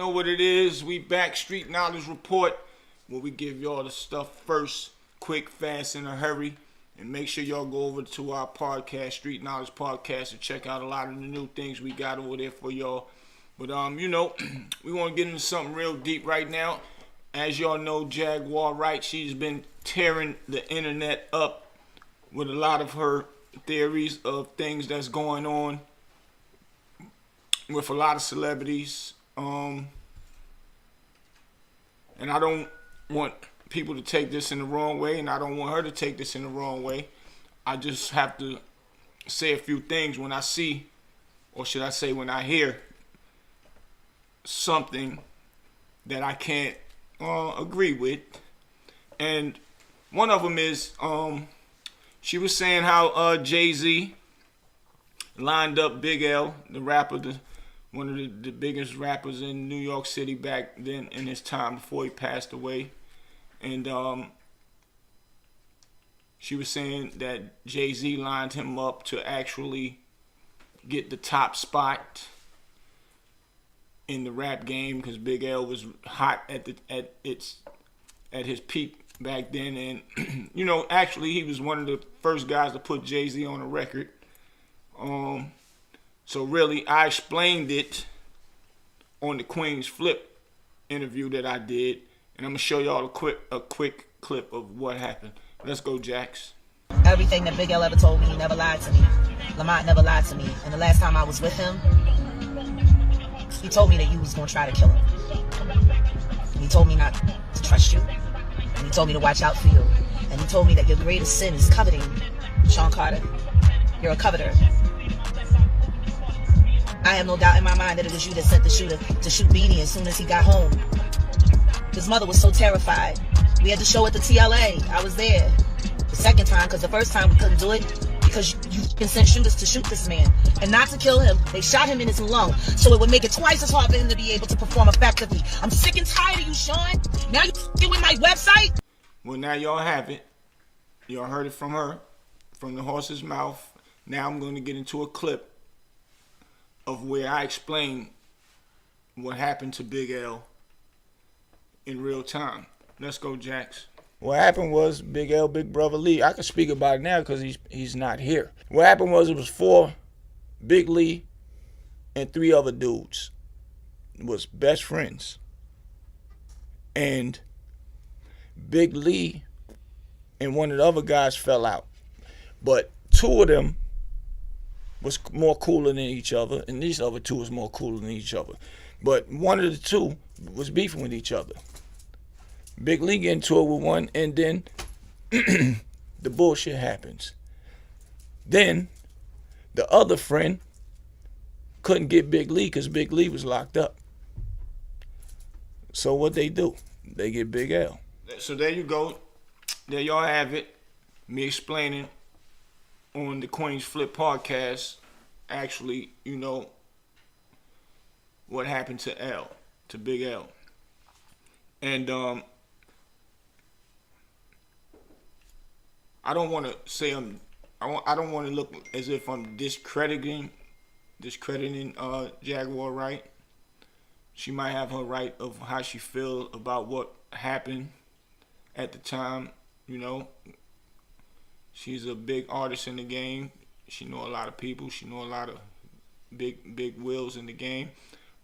know what it is. We back, Street Knowledge Report, where we give y'all the stuff first, quick, fast, in a hurry. And make sure y'all go over to our podcast, Street Knowledge Podcast, and check out a lot of the new things we got over there for y'all. But, we want to get into something real deep right now. As y'all know, Jaguar, Wright, she's been tearing the internet up with a lot of her theories of things that's going on with a lot of celebrities. And I don't want people to take this in the wrong way, and I don't want her to take this in the wrong way. I just have to say a few things when I see, or should I say when I hear something that I can't agree with. And one of them is she was saying how Jay-Z lined up Big L, the rapper, one of the biggest rappers in New York City back then in his time before he passed away. And she was saying that Jay-Z lined him up to actually get the top spot in the rap game because Big L was hot at his peak back then. And actually he was one of the first guys to put Jay-Z on a record. So really, I explained it on the Queen's Flip interview that I did. And I'm going to show y'all a quick clip of what happened. Let's go, Jax. Everything that Big L ever told me, he never lied to me. Lamont never lied to me. And the last time I was with him, he told me that you was going to try to kill him. And he told me not to trust you. And he told me to watch out for you. And he told me that your greatest sin is coveting, Sean Carter. You're a coveter. I have no doubt in my mind that it was you that sent the shooter to shoot Beanie as soon as he got home. His mother was so terrified. We had to show it to TLA. I was there. The second time, because the first time we couldn't do it, because you sent shooters to shoot this man. And not to kill him, they shot him in his lung. So it would make it twice as hard for him to be able to perform effectively. I'm sick and tired of you, Sean. Now you with my website? Well, now y'all have it. Y'all heard it from her, from the horse's mouth. Now I'm going to get into a clip of where I explain what happened to Big L in real time. Let's go, Jax. What happened was Big L, Big Brother Lee. I can speak about it now because he's not here. What happened was it was 4 Big Lee and 3 other dudes. It was best friends. And Big Lee and one of the other guys fell out. But 2 of them was more cooler than each other, and these other 2 was more cooler than each other. But one of the 2 was beefing with each other. Big Lee get into it with one, and then the bullshit happens. Then the other friend couldn't get Big Lee because Big Lee was locked up. So what they do? They get Big L. So there you go. There y'all have it. Me explaining on the Queen's Flip podcast, actually, what happened to Big L. And I don't want to say I don't want to look as if I'm discrediting Jaguar Wright. She might have her right of how she feel about what happened at the time. She's a big artist in the game. She know a lot of people. She know a lot of big wheels in the game.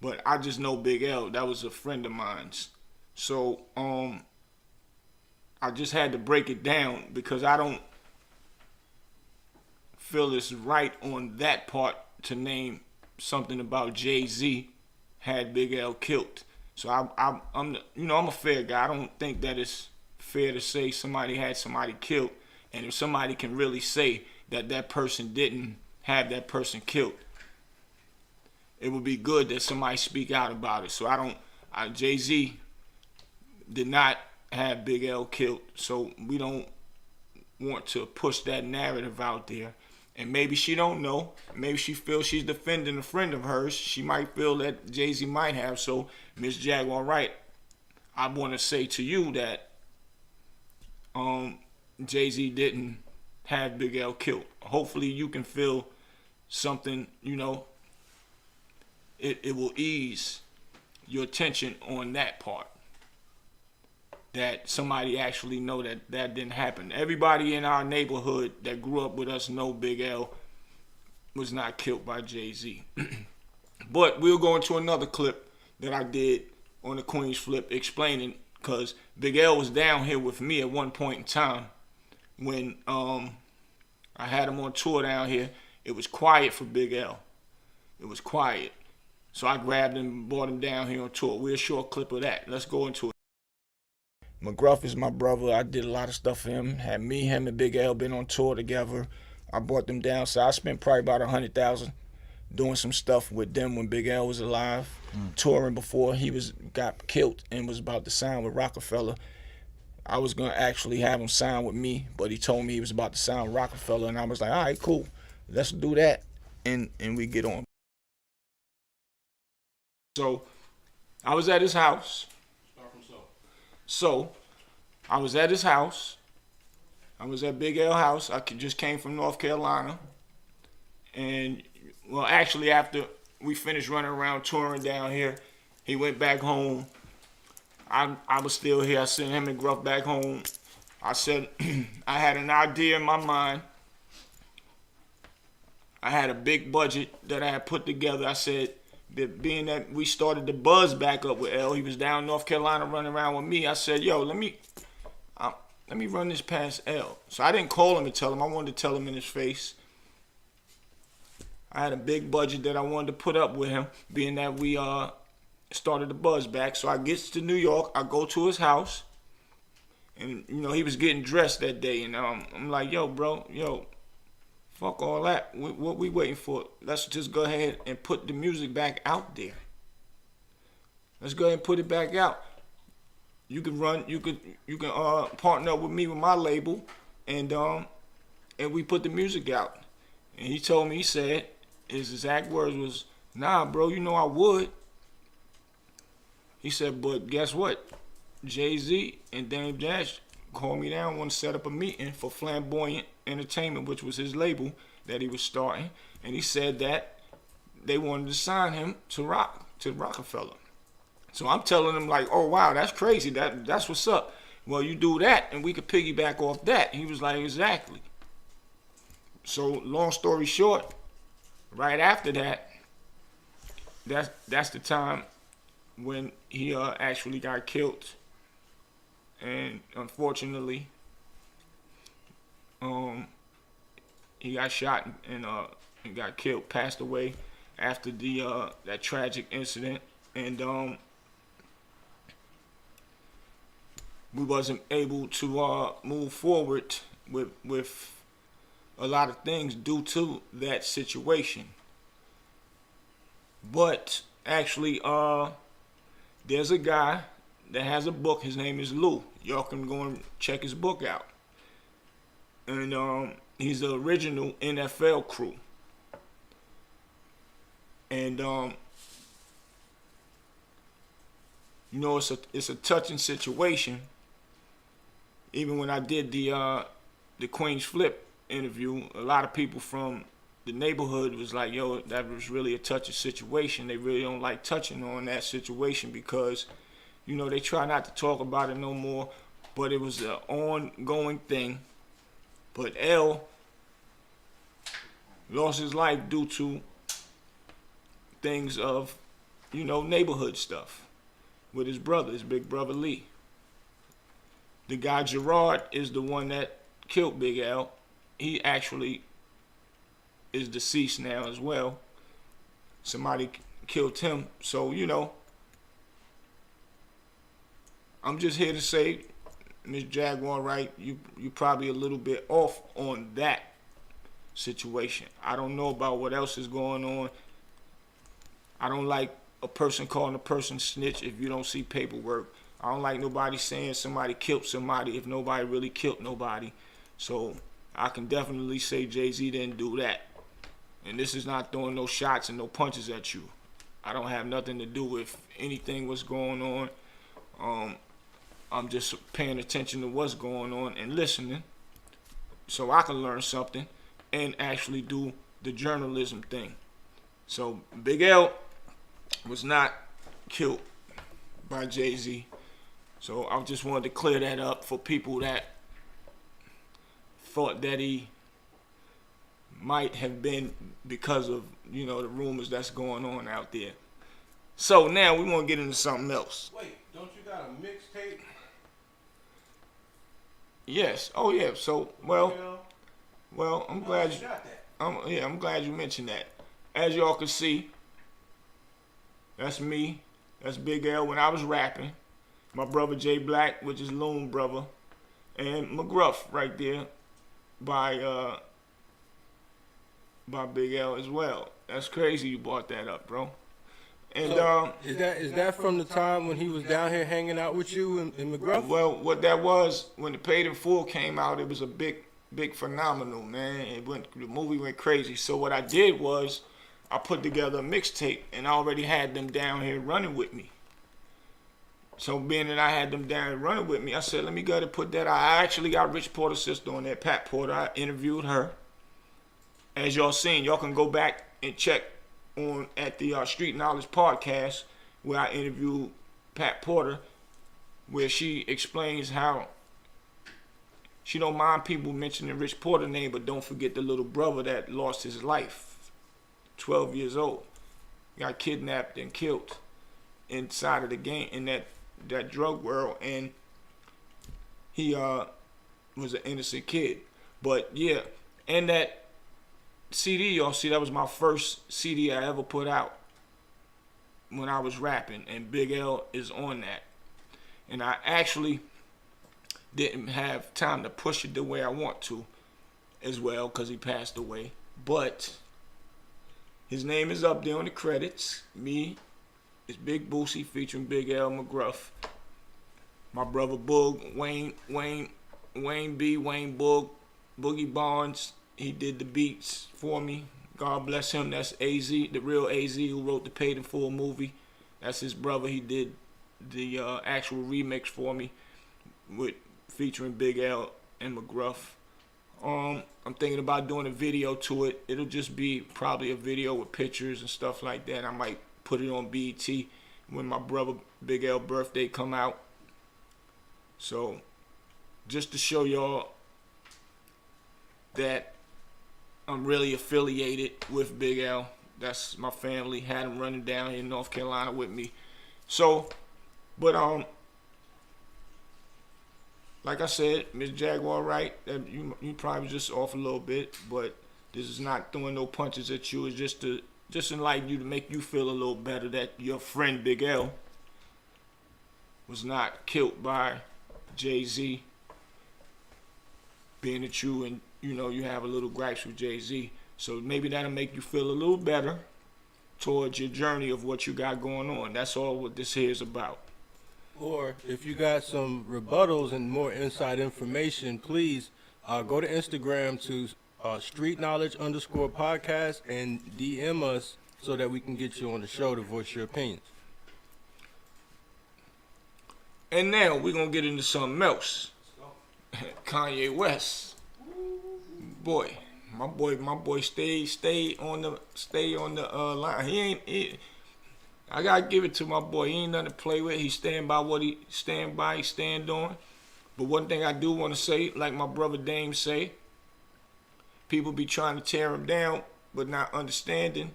But I just know Big L. That was a friend of mine's. So I just had to break it down because I don't feel it's right on that part to name something about Jay-Z had Big L killed. So I'm a fair guy. I don't think that it's fair to say somebody had somebody killed, and if somebody can really say that that person didn't have that person killed, it would be good that somebody speak out about it. So Jay-Z did not have Big L killed, so we don't want to push that narrative out there. And maybe she don't know. Maybe she feels she's defending a friend of hers. She might feel that Jay-Z might have. So, Miss Jaguar Wright, I want to say to you that Jay-Z didn't have Big L killed. Hopefully you can feel something, it will ease your attention on that part. That somebody actually know that that didn't happen. Everybody in our neighborhood that grew up with us know Big L was not killed by Jay-Z. But we'll go into another clip that I did on the Queen's Flip explaining, because Big L was down here with me at one point in time when I had him on tour down here. It was quiet for Big L. It was quiet. So I grabbed him and brought him down here on tour. We'll show a clip of that. Let's go into it. McGruff is my brother. I did a lot of stuff for him. Had me, him, and Big L been on tour together. I brought them down. So I spent probably about $100,000 doing some stuff with them when Big L was alive, touring before he got killed and was about to sign with Rockefeller. I was gonna actually have him sign with me, but he told me he was about to sign with Rockefeller, and I was like, all right, cool, let's do that, and we get on. So I was at his house. So I was at his house. I was at Big L house. I just came from North Carolina, and well, actually, after we finished running around touring down here, he went back home. I was still here. I sent him and Gruff back home. I said, I had an idea in my mind. I had a big budget that I had put together. I said, that being that we started to buzz back up with L, he was down in North Carolina running around with me. I said, yo, let me run this past L. So I didn't call him and tell him. I wanted to tell him in his face. I had a big budget that I wanted to put up with him, being that we started the buzz back. So I gets to New York. I go to his house, and you know he was getting dressed that day, and I'm like, yo, bro, yo, fuck all that. What we waiting for? Let's just go ahead and put the music back out there. Let's go ahead and put it back out. You can partner up with me with my label, and we put the music out. And he told me, he said, his exact words was, nah, bro, you know I would. He said, but guess what? Jay-Z and Dame Dash called me down, want to set up a meeting for Flamboyant Entertainment, which was his label that he was starting. And he said that they wanted to sign him to Rockefeller. So I'm telling him like, oh, wow, that's crazy. That's what's up. Well, you do that and we could piggyback off that. He was like, exactly. So long story short, right after that, that's the time when he actually got killed. And unfortunately, he got shot and got killed, passed away after that tragic incident. And we wasn't able to move forward with a lot of things due to that situation. But actually, there's a guy that has a book. His name is Lou. Y'all can go and check his book out. And he's the original NFL crew. And you know, it's a touching situation. Even when I did the Queen's Flip interview, a lot of people from the neighborhood was like, yo, that was really a touching situation. They really don't like touching on that situation because, you know, they try not to talk about it no more, but it was an ongoing thing. But L lost his life due to things of, you know, neighborhood stuff with his brother, his big brother Lee. The guy Gerard is the one that killed Big L. He actually is deceased now as well. Somebody killed him. So, you know, I'm just here to say, Miss Jaguar, Wright, you probably a little bit off on that situation. I don't know about what else is going on. I don't like a person calling a person snitch if you don't see paperwork. I don't like nobody saying somebody killed somebody if nobody really killed nobody. So I can definitely say Jay-Z didn't do that. And this is not throwing no shots and no punches at you. I don't have nothing to do with anything what's going on. I'm just paying attention to what's going on and listening so I can learn something and actually do the journalism thing. So Big L was not killed by Jay-Z. So I just wanted to clear that up for people that thought that he might have been because of, the rumors that's going on out there. So now we want to get into something else. Wait, don't you got a mixtape? Yes. Oh yeah. So I'm glad you got that. I'm glad you mentioned that. As y'all can see, that's me. That's Big L when I was rapping. My brother Jay Black, which is Loon brother, and McGruff right there by Big L as well. That's crazy you brought that up, bro. And So, is that from the time when he was down here hanging out with you in McGruff? well, what that was when the Paid in Full came out, it was a big phenomenal, man. The movie went crazy. So what I did was I put together a mixtape, and I already had them down here running with me. So being that I had them down here running with me, I said, let me go ahead and put that out. I actually got Rich Porter's sister on there, Pat Porter. I interviewed her. As y'all seen, y'all can go back and check on at the Street Knowledge podcast where I interviewed Pat Porter, where she explains how she don't mind people mentioning Rich Porter's name, but don't forget the little brother that lost his life, 12 years old, got kidnapped and killed inside of the game in that drug world, and he was an innocent kid. But yeah, and that CD, y'all see, that was my first CD I ever put out when I was rapping, and Big L is on that. And I actually didn't have time to push it the way I want to as well because he passed away. But his name is up there on the credits. Me, it's Big Boosie featuring Big L McGruff. My brother Boog, Wayne Boog, Boogie Barnes, he did the beats for me. God bless him. That's AZ, the real AZ who wrote the Paid in Full movie. That's his brother. He did the actual remix for me with featuring Big L and McGruff. I'm thinking about doing a video to it. It'll just be probably a video with pictures and stuff like that. I might put it on BET when my brother Big L birthday come out. So just to show y'all that I'm really affiliated with Big L. That's my family. Had him running down here in North Carolina with me. So, but like I said, Miss Jaguar, Wright, you probably just off a little bit, but this is not throwing no punches at you. It's just enlighten you to make you feel a little better that your friend Big L was not killed by Jay-Z. Being that you and you have a little gripes with Jay-Z. So maybe that'll make you feel a little better towards your journey of what you got going on. That's all what this here is about. Or if you got some rebuttals and more inside information, please go to Instagram to Street Knowledge _podcast and DM us so that we can get you on the show to voice your opinions. And now we're gonna get into something else. Kanye West. My boy stay on the line. I gotta give it to my boy. He ain't nothing to play with. He stand by what he stand on. But one thing I do want to say, like my brother Dame say, people be trying to tear him down, but not understanding.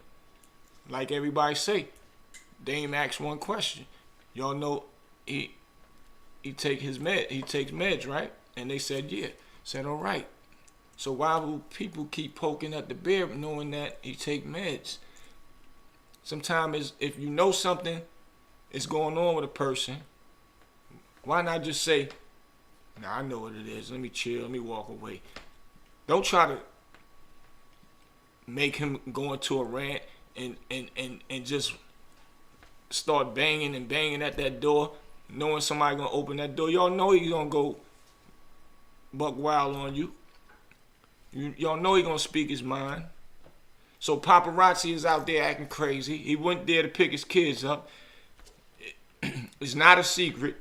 Like everybody say, Dame asks one question. Y'all know he takes meds, right? And they said yeah. Said all right. So why will people keep poking at the bear knowing that he take meds? Sometimes if you know something is going on with a person, why not just say, nah, I know what it is. Let me chill. Let me walk away. Don't try to make him go into a rant and just start banging at that door, knowing somebody gonna open that door. Y'all know he's gonna go buck wild on you. Y'all know he gonna speak his mind. So paparazzi is out there acting crazy. He went there to pick his kids up. It's not a secret.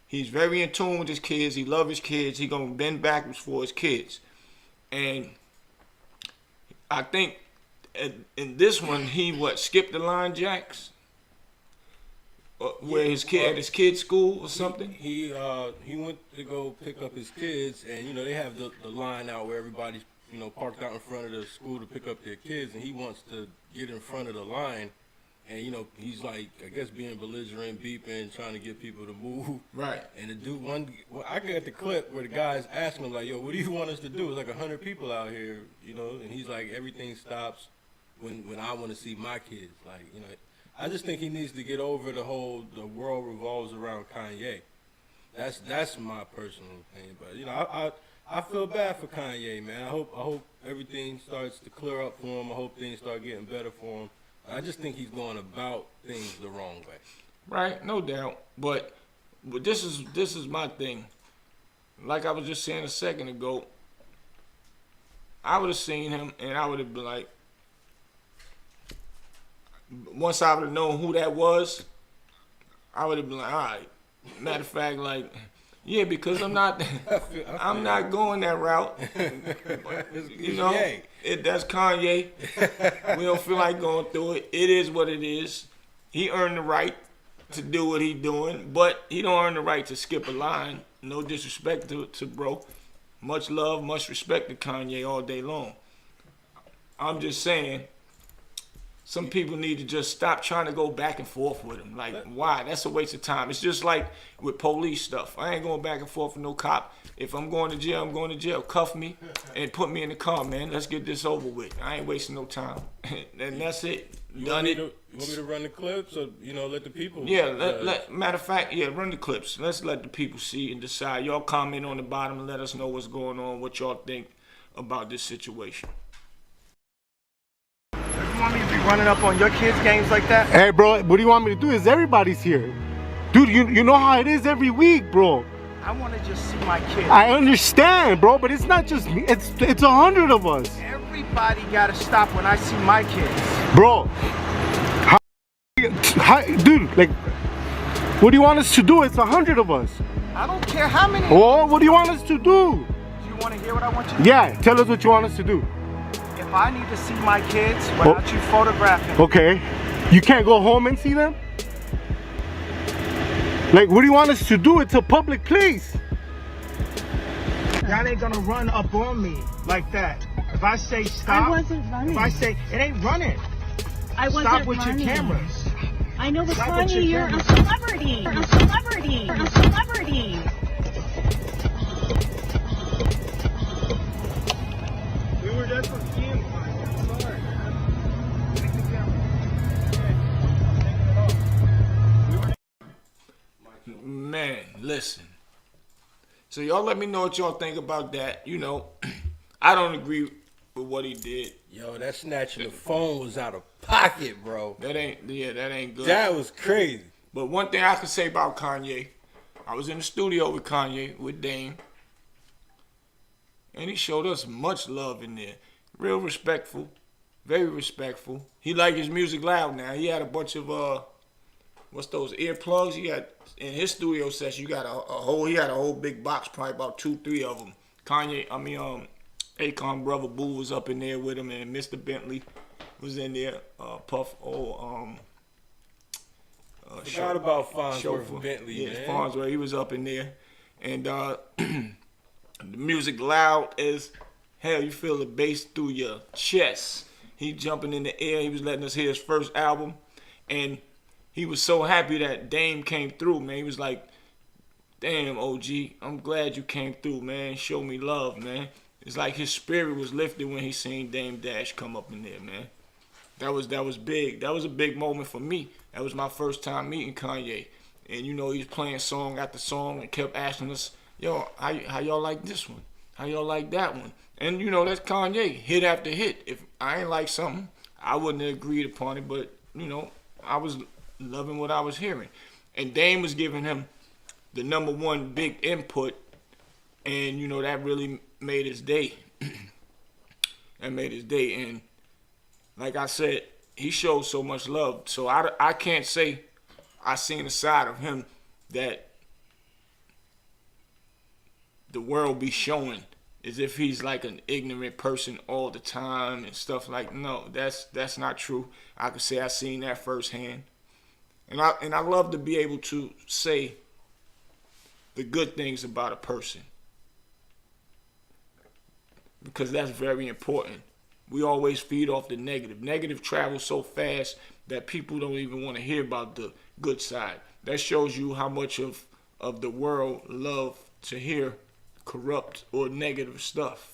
He's very in tune with his kids. He loves his kids. He gonna bend backwards for his kids. And I think in this one he skipped the line, Jacks. Where his kid at his kid's school or something? He went to go pick up his kids, and they have the line out where everybody's parked out in front of the school to pick up their kids, and he wants to get in front of the line, and he's like, I guess, being belligerent, beeping, trying to get people to move. Right. And the dude, I got the clip where the guy's asking him like, "Yo, what do you want us to do? It's like 100 people out here, and he's like, everything stops when I want to see my kids, like, I just think he needs to get over the world revolves around Kanye. That's my personal opinion. But I feel bad for Kanye, man. I hope everything starts to clear up for him. I hope things start getting better for him. I just think he's going about things the wrong way. Right, no doubt. But this is my thing. Like I was just saying a second ago, I would have seen him and I would have been like, once I would have known who that was, I would have been like, all right. Matter of fact, like, yeah, because I'm not going that route. That's Kanye. We don't feel like going through it. It is what it is. He earned the right to do what he's doing, but he don't earn the right to skip a line. No disrespect to bro. Much love, much respect to Kanye all day long. I'm just saying, some people need to just stop trying to go back and forth with him. Like, why? That's a waste of time. It's just like with police stuff. I ain't going back and forth with no cop. If I'm going to jail, I'm going to jail. Cuff me and put me in the car, man. Let's get this over with. I ain't wasting no time. And that's it. You Done it. You want me to run the clips or, let the people? Yeah, matter of fact, run the clips. Let's let the people see and decide. Y'all comment on the bottom and let us know what's going on, what y'all think about this situation. You want me to be running up on your kids' games like that? Hey, bro, what do you want me to do? Everybody's here. Dude, you know how it is every week, bro. I want to just see my kids. I understand, bro, but it's not just me. It's 100 of us. Everybody got to stop when I see my kids. Bro, dude, like, what do you want us to do? It's 100 of us. I don't care how many. Oh, what do you want us to do? Do you want to hear what I want you to do? Yeah, tell us what you want us to do. If I need to see my kids without you photographing. Okay. You can't go home and see them? Like, what do you want us to do? It's a public place. Y'all ain't gonna run up on me like that. If I say stop, I wasn't running. If I say it ain't running, I wasn't stop with running. your cameras. I know, but Stop with Kanye, your you're a cameras. celebrity. A celebrity. A celebrity. We were just for him. I'm sorry, man. Take the camera. Man, listen. So y'all let me know what y'all think about that. I don't agree with what he did. Yo, that snatching the phone was out of pocket, bro. That ain't good. That was crazy. But one thing I can say about Kanye, I was in the studio with Kanye, with Dame, and he showed us much love in there. Real respectful, very respectful. He like his music loud now. He had a bunch of what's those earplugs? He got in his studio session. You got he had a whole big box, probably about 2-3 of them. Akon brother Boo was up in there with him, and Mr. Bentley was in there. Puff, Forgot about Farnsworth Bentley, man. Farnsworth, he was up in there. And the music loud as hell. You feel the bass through your chest. He jumping in the air. He was letting us hear his first album. And he was so happy that Dame came through, man. He was like, damn, OG, I'm glad you came through, man. Show me love, man. It's like his spirit was lifted when he seen Dame Dash come up in there, man. That was big. That was a big moment for me. That was my first time meeting Kanye. And, he was playing song after song and kept asking us, yo, how y'all like this one? How y'all like that one? And, that's Kanye, hit after hit. If I ain't like something, I wouldn't have agreed upon it. But, I was loving what I was hearing. And Dame was giving him the number one big input. And, that really made his day. That made his day. And like I said, he showed so much love. So I can't say I seen a side of him that the world be showing as if he's like an ignorant person all the time and stuff like. No, that's not true. I could say I seen that firsthand. And I love to be able to say the good things about a person, because that's very important. We always feed off the negative. Negative travels so fast that people don't even want to hear about the good side. That shows you how much of the world love to hear corrupt or negative stuff.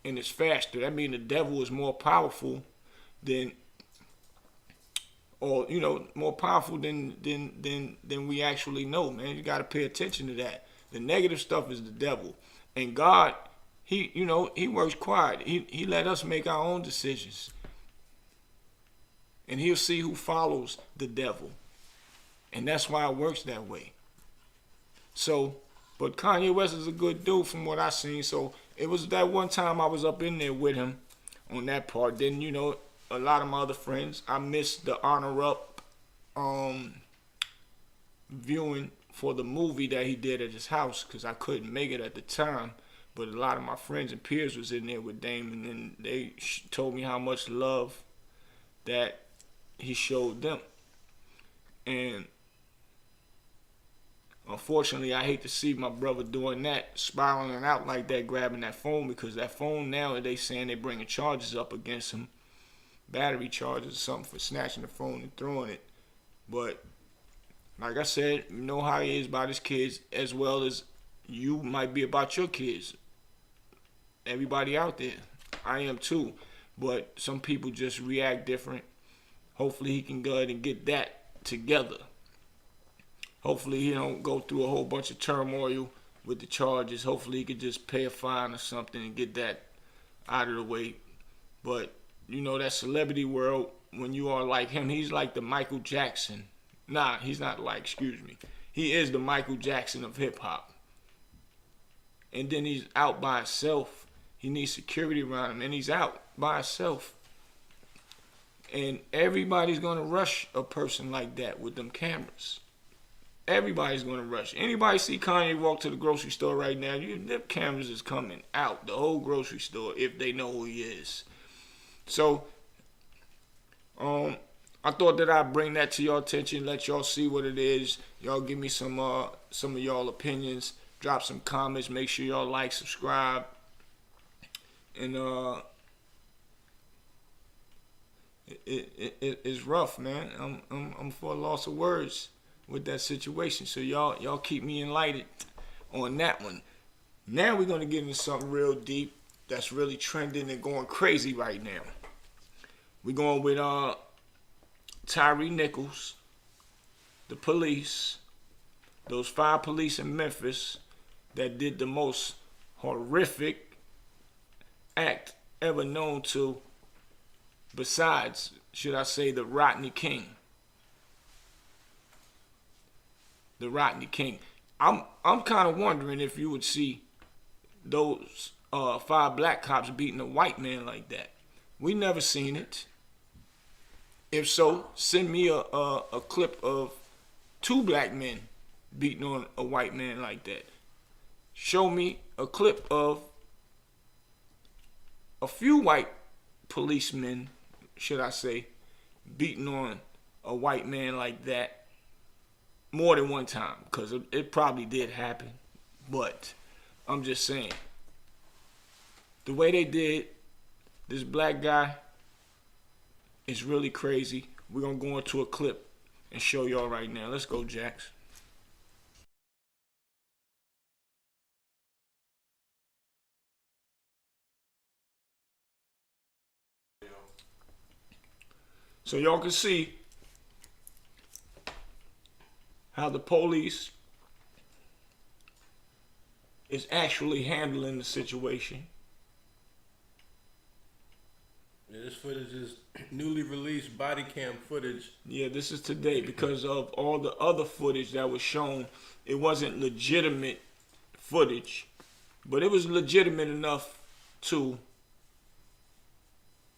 And it's faster. That means the devil is more powerful than, or more powerful than we actually know, man. You got to pay attention to that. The negative stuff is the devil, and God, he works quiet. He let us make our own decisions, and he'll see who follows the devil, and that's why it works that way. So, but Kanye West is a good dude from what I seen. So it was that one time I was up in there with him on that part. Then a lot of my other friends. I missed the Honor Up viewing for the movie that he did at his house because I couldn't make it at the time. But a lot of my friends and peers was in there with Damon, and they told me how much love that he showed them. And unfortunately, I hate to see my brother doing that, spiraling out like that, grabbing that phone, because that phone now they saying they bringing charges up against him. Battery charges or something for snatching the phone and throwing it. But like I said, you know how he is about his kids as well as you might be about your kids. Everybody out there, I am too, but some people just react different. Hopefully he can go ahead and get that together. Hopefully he don't go through a whole bunch of turmoil with the charges. Hopefully he could just pay a fine or something and get that out of the way. But that celebrity world, when you are like him, he's like the Michael Jackson. Nah, he's not like, excuse me. He is the Michael Jackson of hip hop. And then he's out by himself. He needs security around him, and he's out by himself. And everybody's going to rush a person like that with them cameras. Everybody's going to rush. Anybody see Kanye walk to the grocery store right now, them cameras is coming out, the whole grocery store, if they know who he is. So, I thought that I'd bring that to your attention, let y'all see what it is. Y'all give me some of y'all opinions. Drop some comments. Make sure y'all like, subscribe. And it's rough, man. I'm for a loss of words with that situation. So y'all keep me enlightened on that one. Now we're gonna get into something real deep that's really trending and going crazy right now. We're going with Tyre Nichols, the police, those 5 police in Memphis that did the most horrific act ever known to, besides, should I say, the Rodney King. The Rodney King. I'm kind of wondering if you would see those 5 black cops beating a white man like that. We never seen it. If so, send me a clip of 2 black men beating on a white man like that. Show me a clip of a few white policemen, should I say, beating on a white man like that more than one time, because it probably did happen. But I'm just saying, the way they did this black guy is really crazy. We're going to go into a clip and show y'all right now. Let's go, Jax. So y'all can see how the police is actually handling the situation. Yeah, this footage is newly released body cam footage. Yeah, this is today because of all the other footage that was shown. It wasn't legitimate footage, but it was legitimate enough to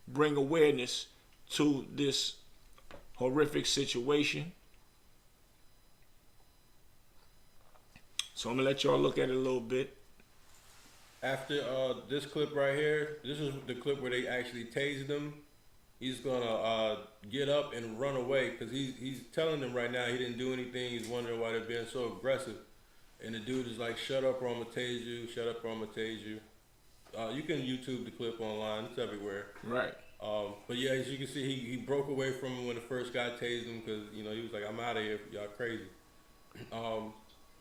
bring awareness to this horrific situation. So I'm gonna let y'all look at it a little bit. After this clip right here, this is the clip where they actually tased him. he's gonna get up and run away because he's telling them right now he didn't do anything. He's wondering why they're being so aggressive, and the dude is like, "Shut up, or I'm gonna tase you. Shut up, or I'm gonna tase you." You can YouTube the clip online; it's everywhere. Right. But yeah, as you can see, he broke away from him when the first guy tased him because he was like, "I'm out of here, y'all crazy."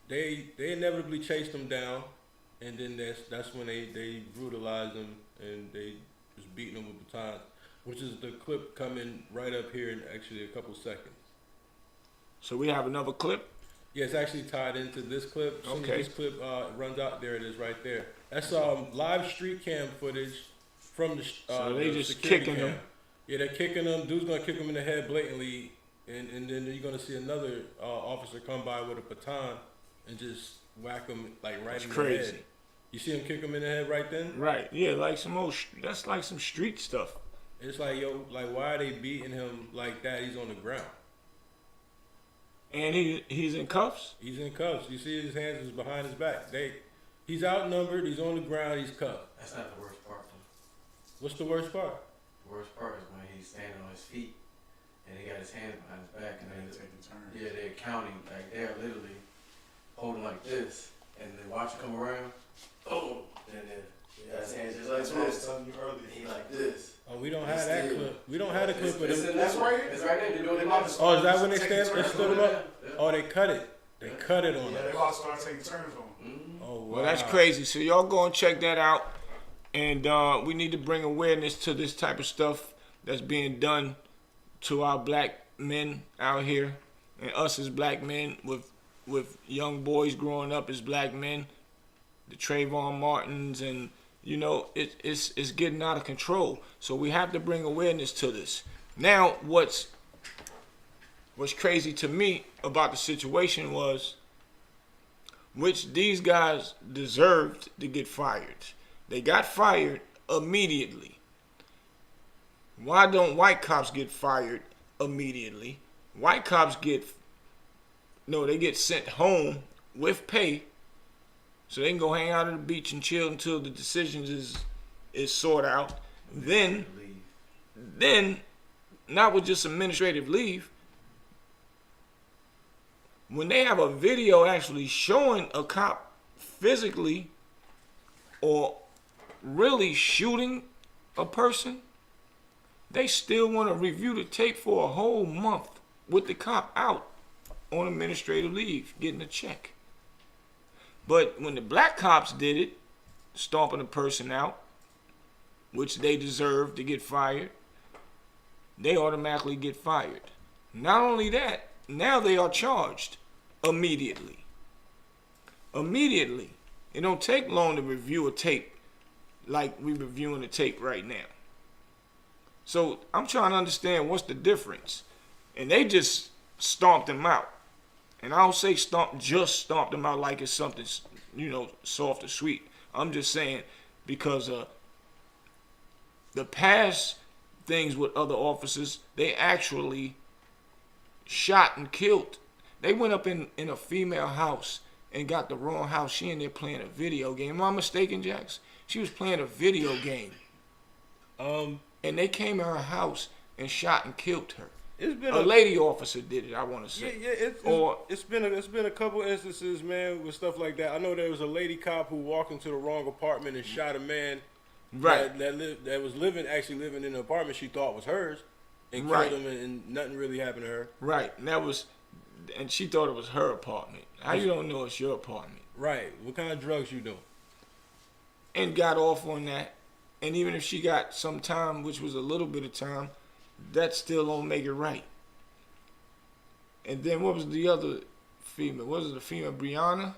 They inevitably chased him down, and then that's when they brutalized him and they was beating him with batons, which is the clip coming right up here in actually a couple seconds. So we have another clip. Yeah, it's actually tied into this clip. As soon as this clip runs out, there it is right there. That's live street cam footage from the So they the just security kicking cam. him. Yeah, they're kicking him. Dude's gonna kick him in the head blatantly, and then you're gonna see another officer come by with a baton and just whack him like right in the crazy. head. You see him kick him in the head right then? Right. Yeah, like some old. That's like some street stuff. It's like, yo, like why are they beating him like that? He's on the ground. And he's in cuffs. He's in cuffs. You see his hands is behind his back. He's outnumbered. He's on the ground. He's cuffed. That's not the worst part, though. What's the worst part? The worst part is when he's standing on his feet and he got his hands behind his back and they're taking turns. Yeah, they're counting. Like they're literally holding like this, and then watch him come around. Oh, and then his hands just like this. He like this. Oh, we don't have that clip. We don't have the clip of them. That's right here. It's right there. They're doing it. Oh, is that when they stood him up? Oh, they cut it. They cut it on Yeah, us. they about to start taking turns on him. Oh, wow. Well, that's crazy. So y'all go and check that out. And we need to bring awareness to this type of stuff that's being done to our black men out here, and us as black men with young boys growing up as black men, the Trayvon Martins, and it's getting out of control. So we have to bring awareness to this. Now, what's crazy to me about the situation was, which these guys deserved to get fired. They got fired immediately. Why don't white cops get fired immediately? White cops get sent home with pay so they can go hang out on the beach and chill until the decisions is sorted out. Then, not with just administrative leave, when they have a video actually showing a cop physically or really shooting a person, they still want to review the tape for a whole month with the cop out on administrative leave, getting a check. But when the black cops did it, stomping a person out, which they deserve to get fired, they automatically get fired. Not only that, now they are charged immediately. Immediately. It don't take long to review a tape like we're reviewing the tape right now. So I'm trying to understand what's the difference. And they just stomped him out. And I don't say stomped him out like it's something, soft or sweet. I'm just saying because the past things with other officers, they actually shot and killed. They went up in a female house and got the wrong house. She in there playing a video game. Am I mistaken, Jax? She was playing a video game. And they came to her house and shot and killed her. It's been a lady officer did it, I want to say. Yeah, it's been a couple instances, man, with stuff like that. I know there was a lady cop who walked into the wrong apartment and shot a man right that was living in an apartment she thought was hers and right. killed him, and nothing really happened to her. Right, and she thought it was her apartment. How you don't know it's your apartment? Right. What kind of drugs you doing? And got off on that. And even if she got some time, which was a little bit of time, that still don't make it right. And then what was the other female? What was it, the female Breonna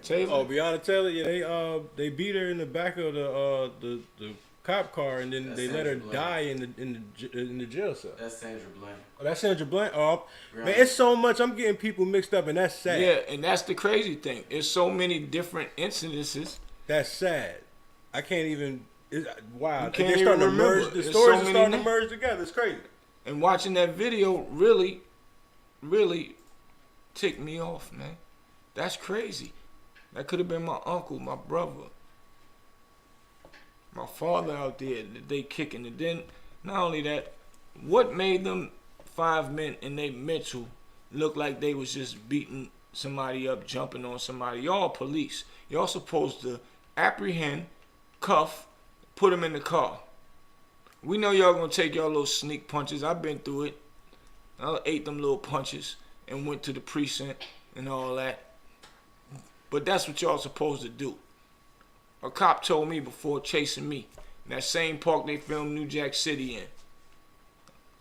Taylor? Oh, Breonna Taylor. Yeah, they beat her in the back of the cop car, and then they let her die in the jail cell. That's Sandra Bland. Oh, that's Sandra Bland. Oh, man, it's so much. I'm getting people mixed up, and that's sad. Yeah, and that's the crazy thing. It's so many different incidences. That's sad. I can't even. Wow, you can't they're even starting to remember. merge. The stories are starting to merge together. It's crazy. And watching that video really, really ticked me off, man. That's crazy. That could have been my uncle, my brother, my father out there that they kicking. And then not only that, What made them 5 men and they mental look like they was just beating somebody up, jumping on somebody? Y'all police. Y'all supposed to apprehend, cuff, put them in the car. We know y'all gonna take y'all little sneak punches. I've been through it. I ate them little punches and went to the precinct and all that. But that's what y'all supposed to do. A cop told me before chasing me in that same park they filmed New Jack City in.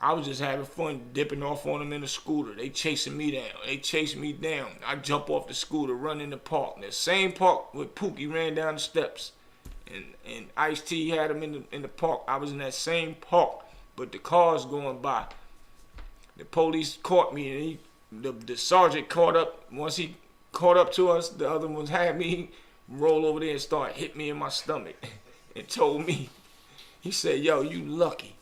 I was just having fun dipping off on them in a scooter. They chasing me down. They chased me down. I jump off the scooter, run in the park. That same park where Pookie ran down the steps. And Ice-T had him in the park. I was in that same park, but the cars going by. The police caught me, and the sergeant caught up. Once he caught up to us, the other ones had me roll over there and start hit me in my stomach and told me, he said, yo, you lucky.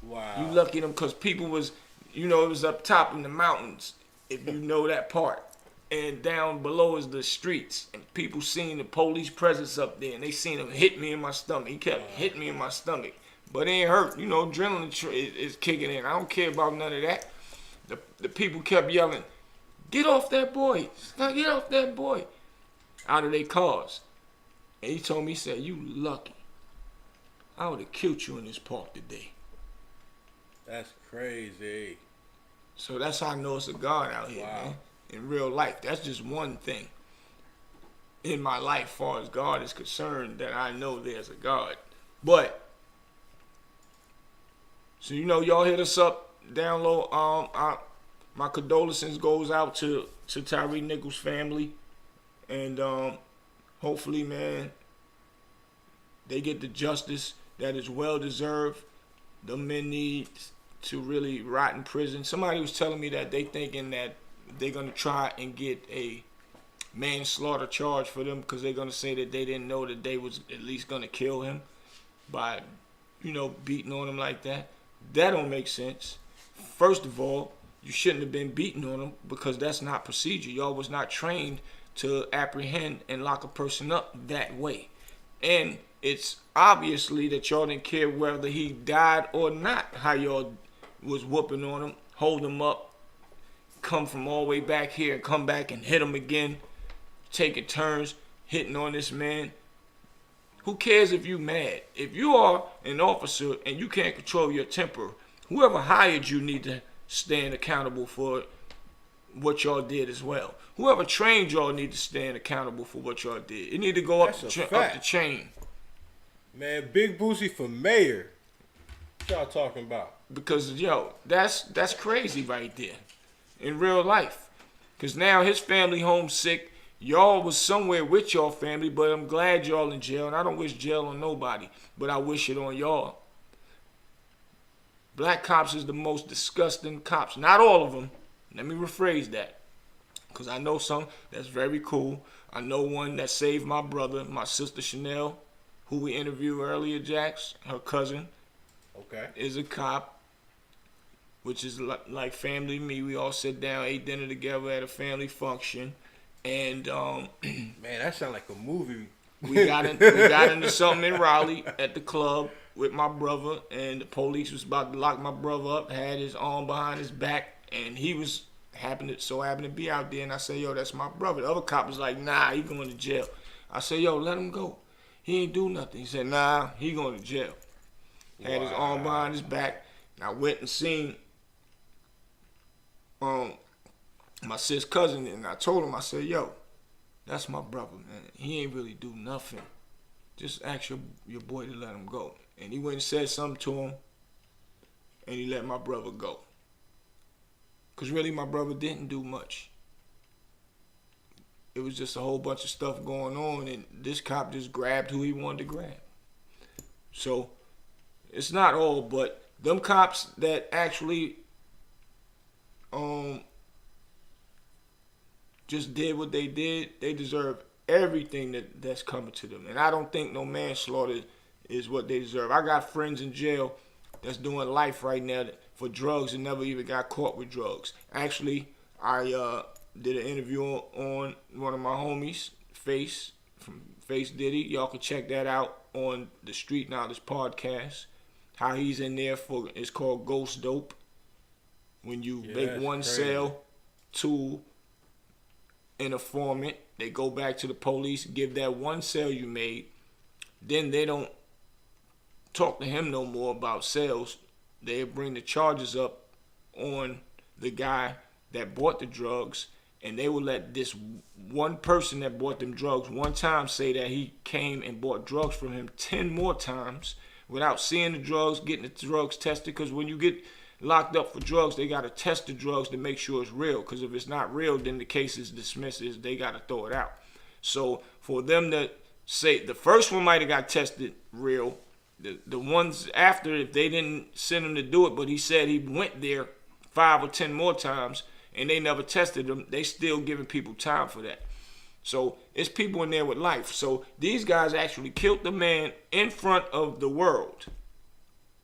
Wow. You lucky them because people was, it was up top in the mountains, if you know that part. And down below is the streets. And people seen the police presence up there, and they seen him hit me in my stomach. He kept hitting me in my stomach. But it ain't hurt. Adrenaline is kicking in. I don't care about none of that. The people kept yelling, get off that boy. Get off that boy. Out of their cars. And he told me, he said, you lucky. I would have killed you in this park today. That's crazy. So that's how I know it's a God out here, wow. man. In real life. That's just one thing in my life, as far as God is concerned, that I know there's a God. But, so y'all hit us up down low. My condolences goes out to Tyre Nichols' family. And hopefully, man, they get the justice that is well deserved. The men need to really rot in prison. Somebody was telling me that they thinking that they're going to try and get a manslaughter charge for them because they're going to say that they didn't know that they was at least going to kill him by, beating on him like that. That don't make sense. First of all, you shouldn't have been beating on him because that's not procedure. Y'all was not trained to apprehend and lock a person up that way. And it's obviously that y'all didn't care whether he died or not, how y'all was whooping on him, hold him up, come from all the way back here and come back and hit him again, taking turns, hitting on this man. Who cares if you mad? If you are an officer and you can't control your temper, whoever hired you need to stand accountable for what y'all did as well. Whoever trained y'all need to stand accountable for what y'all did. It need to go up the chain. Man, Big Boosie for mayor. What y'all talking about? Because, that's crazy right there. In real life. Because now his family homesick. Y'all was somewhere with y'all family, but I'm glad y'all in jail. And I don't wish jail on nobody, but I wish it on y'all. Black cops is the most disgusting cops. Not all of them. Let me rephrase that. Because I know some that's very cool. I know one that saved my brother, my sister Chanel, who we interviewed earlier, Jax, her cousin. Okay. Is a cop. Which is like family to me. We all sit down, ate dinner together at a family function. And, man, that sounds like a movie. we got into something in Raleigh at the club with my brother. And the police was about to lock my brother up, had his arm behind his back. And he was happened to be out there. And I said, yo, that's my brother. The other cop was like, nah, he going to jail. I said, yo, let him go. He ain't do nothing. He said, nah, he going to jail. Had his arm behind his back. And I went and seen my sis cousin, and I told him, I said, yo, that's my brother, man. He ain't really do nothing. Just ask your boy to let him go. And he went and said something to him, and he let my brother go. Because really, my brother didn't do much. It was just a whole bunch of stuff going on, and this cop just grabbed who he wanted to grab. So, it's not all, but them cops that actually just did what they did, they deserve everything that's coming to them. And I don't think no manslaughter is what they deserve. I got friends in jail that's doing life right now for drugs and never even got caught with drugs. Actually, I did an interview on one of my homies, Face, from Face Diddy. Y'all can check that out on the Street Knowledge podcast. how he's in there for, it's called ghost dope. When you make one crazy. sale to an informant, they go back to the police, give that one sale you made, then they don't talk to him no more about sales. They bring the charges up on the guy that bought the drugs, and they will let this one person that bought them drugs one time say that he came and bought drugs from him 10 more times without seeing the drugs, getting the drugs tested. Because when you get locked up for drugs, they got to test the drugs to make sure it's real. Because if it's not real, then the case is dismissed. They got to throw it out. So for them to say the first one might have got tested real, the ones after, if they didn't send him to do it, but he said he went there 5 or 10 more times and they never tested him, they still giving people time for that. So it's people in there with life. So these guys actually killed the man in front of the world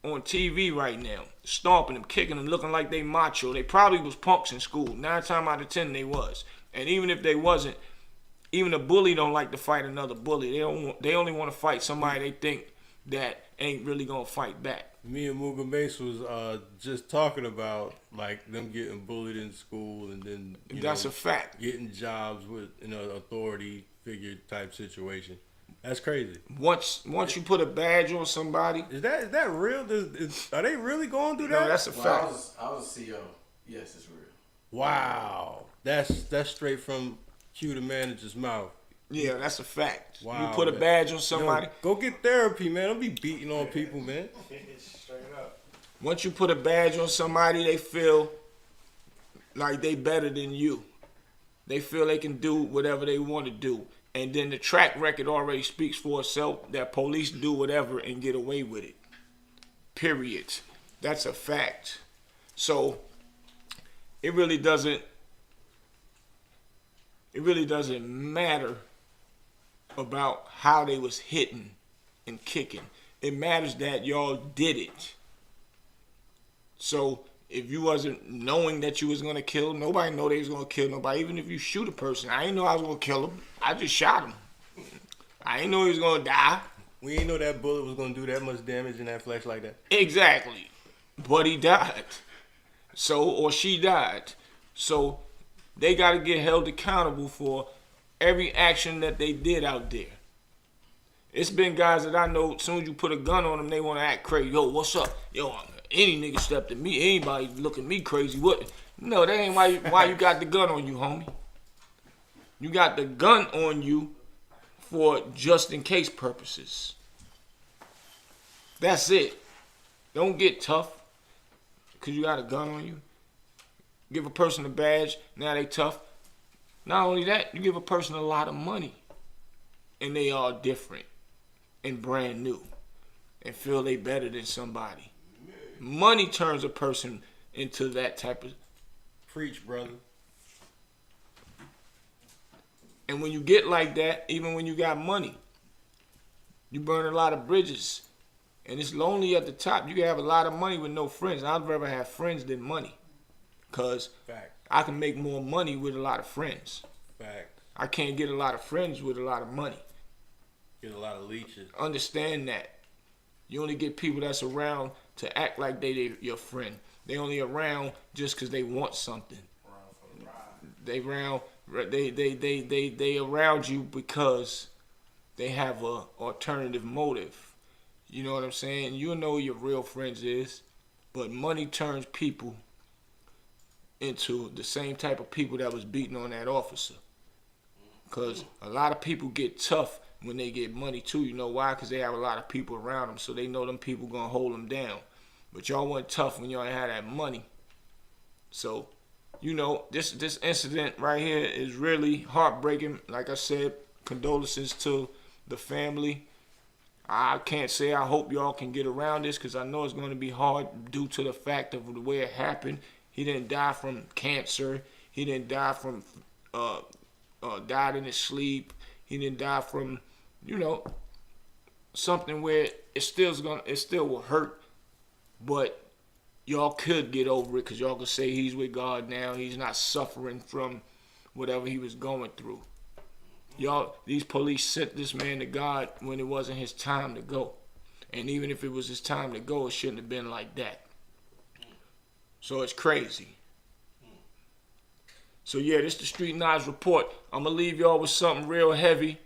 on TV right now, stomping him, kicking him, looking like they macho. They probably was punks in school. 9 times out of 10 they was. And even if they wasn't, even a bully don't like to fight another bully. They only want to fight somebody they think that ain't really gonna fight back. Me and Muga Mace was just talking about like them getting bullied in school and then That's a fact. Getting jobs with authority figure type situation. That's crazy. Once you put a badge on somebody, is that real? Are they really going to do that? No, that's a fact. I was a CEO. Yes, it's real. Wow, that's straight from Q the manager's mouth. Yeah, that's a fact. Wow, you put a badge on somebody. Yo, go get therapy, man. Don't be beating on people, man. Straight up. Once you put a badge on somebody, they feel like they better than you. They feel they can do whatever they want to do. And then the track record already speaks for itself that police do whatever and get away with it. Period. That's a fact. So it really doesn't matter about how they was hitting and kicking. It matters that y'all did it. So if you wasn't knowing that you was gonna kill, nobody know they was gonna kill nobody. Even if you shoot a person, I didn't know I was gonna kill him. I just shot him. I didn't know he was gonna die. We didn't know that bullet was gonna do that much damage in that flesh like that. Exactly. But he died. So, or she died. So they gotta get held accountable for every action that they did out there. It's been guys that I know, as soon as you put a gun on them, they want to act crazy. Yo, what's up? Yo, any nigga stepped at me, anybody look at me crazy. What? No, that ain't why you got the gun on you, homie. You got the gun on you for just in case purposes. That's it. Don't get tough because you got a gun on you. Give a person a badge, now they tough. Not only that, you give a person a lot of money and they all different and brand new and feel they better than somebody. Money turns a person into that type of... Preach, brother. And when you get like that, even when you got money, you burn a lot of bridges. And it's lonely at the top. You can have a lot of money with no friends. I'd rather have friends than money. Because I can make more money with a lot of friends. Fact. I can't get a lot of friends with a lot of money. Get a lot of leeches. Understand that. You only get people that's around to act like they your friend. They only around just because they want something. They around you because they have a alternative motive. You know what I'm saying? You know who your real friends is, but money turns people into the same type of people that was beating on that officer. Because a lot of people get tough when they get money too. You know why? Because they have a lot of people around them, so they know them people gonna hold them down. But y'all weren't tough when y'all had that money. So, you know, this incident right here is really heartbreaking. Like I said, condolences to the family. I can't say I hope y'all can get around this because I know it's going to be hard due to the fact of the way it happened. He didn't die from cancer. He didn't die from died in his sleep. He didn't die from, you know, something where it still will hurt, but y'all could get over it because y'all can say he's with God now. He's not suffering from whatever he was going through. Y'all, these police sent this man to God when it wasn't his time to go. And even if it was his time to go, it shouldn't have been like that. So it's crazy. So yeah, this the Street Knowledge Report. I'm going to leave y'all with something real heavy.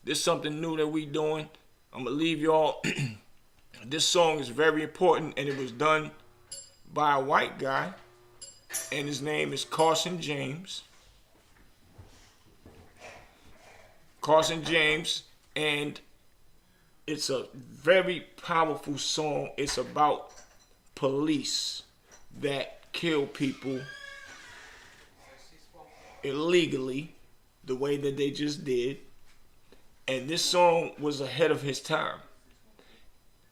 This is something new that we doing. I'm going to leave y'all. This song is very important, and it was done by a white guy. And his name is Carson James. Carson James. And it's a very powerful song. It's about police that kill people illegally, the way that they just did. And this song was ahead of his time.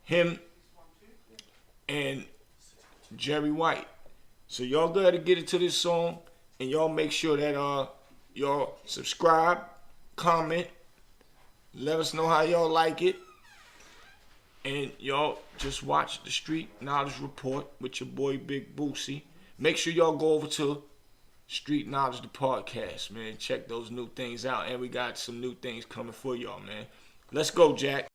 Him and Jerry White. So y'all gotta get into this song, and y'all make sure that y'all subscribe, comment, let us know how y'all like it. And y'all just watch the Street Knowledge Report with your boy Big Boosie. Make sure y'all go over to Street Knowledge the podcast, man. Check those new things out. And we got some new things coming for y'all, man. Let's go, Jack.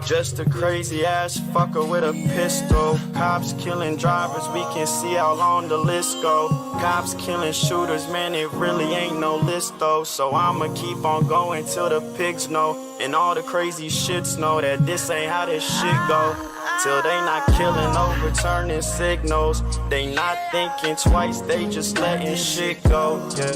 Just a crazy ass fucker with a pistol. Cops killing drivers, we can see how long the list go. Cops killing shooters, man, it really ain't no list though. So I'ma keep on going till the pigs know. And all the crazy shits know that this ain't how this shit go. Till they not killing, overturning signals. They not thinking twice, they just letting shit go, yeah.